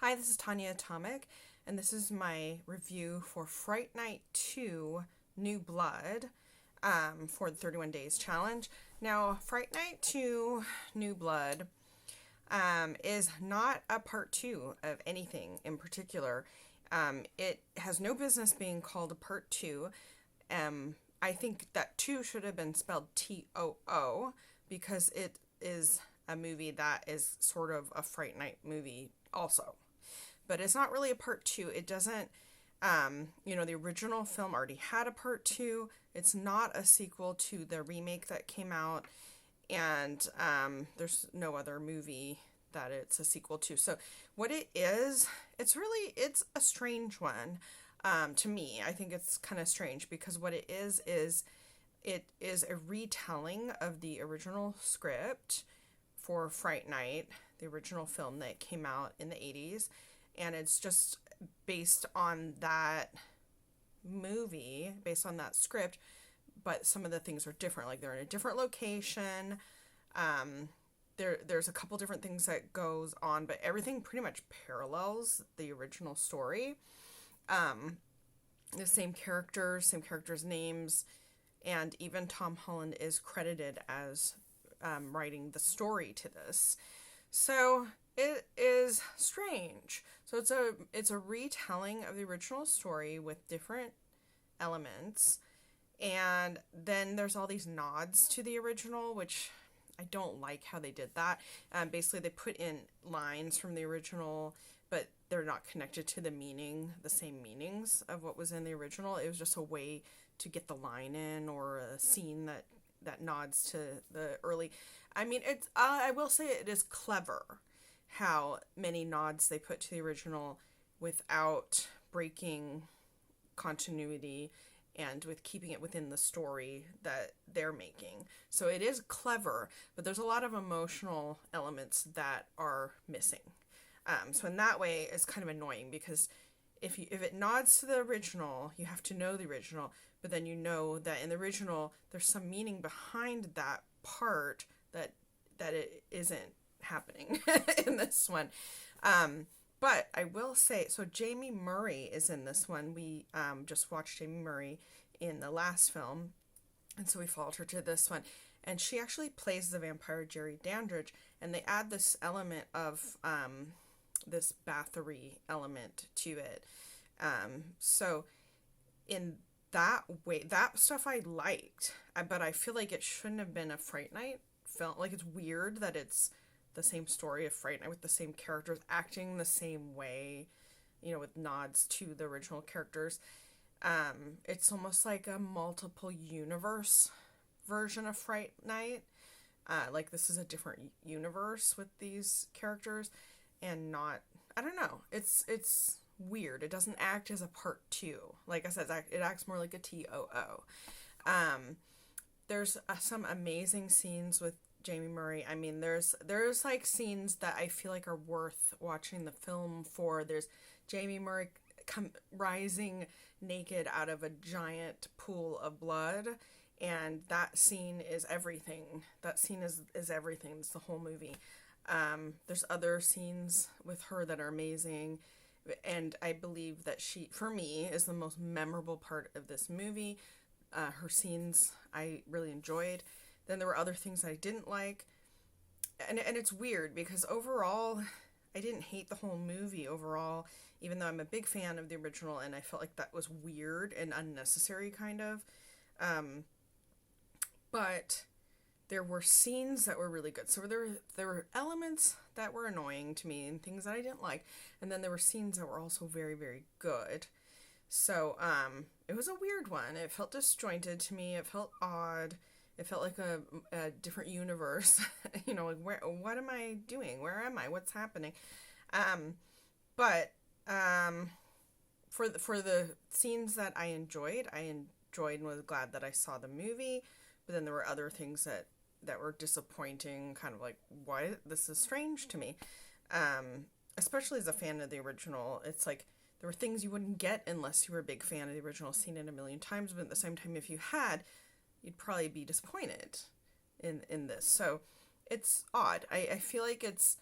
Hi, this is Tanya Atomic, and this is my review for Fright Night 2 New Blood for the 31 Days Challenge. Now, Fright Night 2 New Blood is not a part 2 of anything in particular. It has no business being called a part 2. I think that 2 should have been spelled Too, because it is a movie that is sort of a Fright Night movie also. But it's not really a part 2. It doesn't, the original film already had a part 2. It's not a sequel to the remake that came out, and there's no other movie that it's a sequel to. So what it is, it's a strange one to me. I think it's kind of strange because what it is it is a retelling of the original script for Fright Night, the original film that came out in the 80s, and it's just based on that movie, based on that script, but some of the things are different. Like they're in a different location. There's a couple different things that goes on, but everything pretty much parallels the original story. The same characters' names, and even Tom Holland is credited as writing the story to this. So it is strange. So it's a retelling of the original story with different elements, and then there's all these nods to the original, which I don't like how they did that. Basically, they put in lines from the original, but they're not connected to the same meanings of what was in the original. It was just a way to get the line in, or a scene that nods to the early. I mean, it's I will say it is clever how many nods they put to the original without breaking continuity and with keeping it within the story that they're making. So it is clever, but there's a lot of emotional elements that are missing. So in that way, it's kind of annoying because if it nods to the original, you have to know the original, but then you know that in the original there's some meaning behind that part that it isn't happening in this one. But I will say, so Jamie Murray is in this one. We just watched Jamie Murray in the last film, and so we followed her to this one. And she actually plays the vampire Jerry Dandridge, and they add this element of this Bathory element to it. So in that way, that stuff I liked, but I feel like it shouldn't have been a Fright Night film. Like, it's weird that it's the same story of Fright Night with the same characters acting the same way, with nods to the original characters. It's almost like a multiple universe version of Fright Night. Like, this is a different universe with these characters, and not, I don't know, it's weird. It doesn't act as a part 2. Like I said, it acts more like a TOO. There's some amazing scenes with Jamie Murray. I mean, there's like scenes that I feel like are worth watching the film for. There's Jamie Murray rising naked out of a giant pool of blood, and that scene is everything. That scene is everything. It's the whole movie. There's other scenes with her that are amazing, and I believe that she, for me, is the most memorable part of this movie. Her scenes I really enjoyed. Then there were other things I didn't like, and it's weird because overall I didn't hate the whole movie overall, even though I'm a big fan of the original, and I felt like that was weird and unnecessary kind of. But there were scenes that were really good. So there were elements that were annoying to me and things that I didn't like, and then there were scenes that were also very, very good. So it was a weird one. It felt disjointed to me. It felt odd. It felt like a different universe. Like, what am I doing? Where am I? What's happening? But for the scenes that I enjoyed and was glad that I saw the movie. But then there were other things that were disappointing, kind of like, what? This is strange to me. Especially as a fan of the original, it's like there were things you wouldn't get unless you were a big fan of the original, seen it a million times, but at the same time, if you had, you'd probably be disappointed in this. So it's odd. I feel like it's,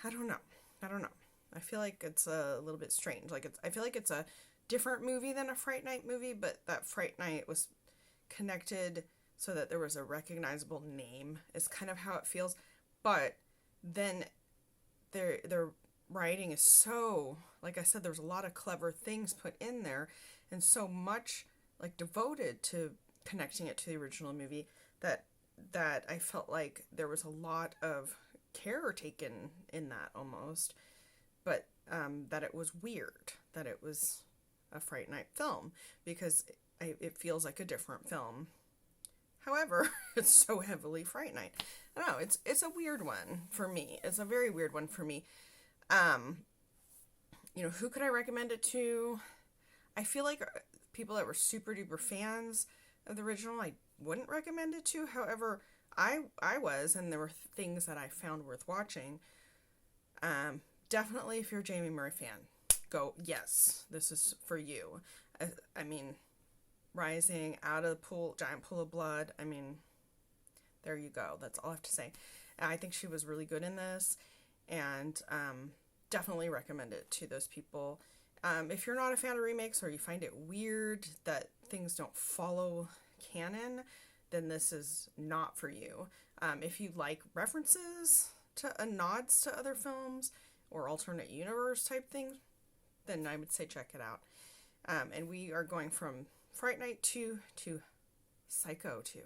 I don't know. I don't know. I feel like it's a little bit strange. I feel like it's a different movie than a Fright Night movie, but that Fright Night was connected so that there was a recognizable name is kind of how it feels. But then their writing is so, like I said, there's a lot of clever things put in there and so much like devoted to connecting it to the original movie that I felt like there was a lot of care taken in that almost, but that it was weird that it was a Fright Night film because it feels like a different film. However, it's so heavily Fright Night. I don't know. It's a weird one for me. It's a very weird one for me. Who could I recommend it to? I feel like people that were super duper fans of the original, I wouldn't recommend it to. However, I was, and there were things that I found worth watching. Definitely, if you're a Jamie Murray fan, go, yes, this is for you. I mean, rising out of the pool, giant pool of blood. I mean, there you go. That's all I have to say. I think she was really good in this, and definitely recommend it to those people. If you're not a fan of remakes or you find it weird that things don't follow canon, then this is not for you. If you like references to nods to other films or alternate universe type things, then I would say check it out. And we are going from Fright Night 2 to Psycho 2.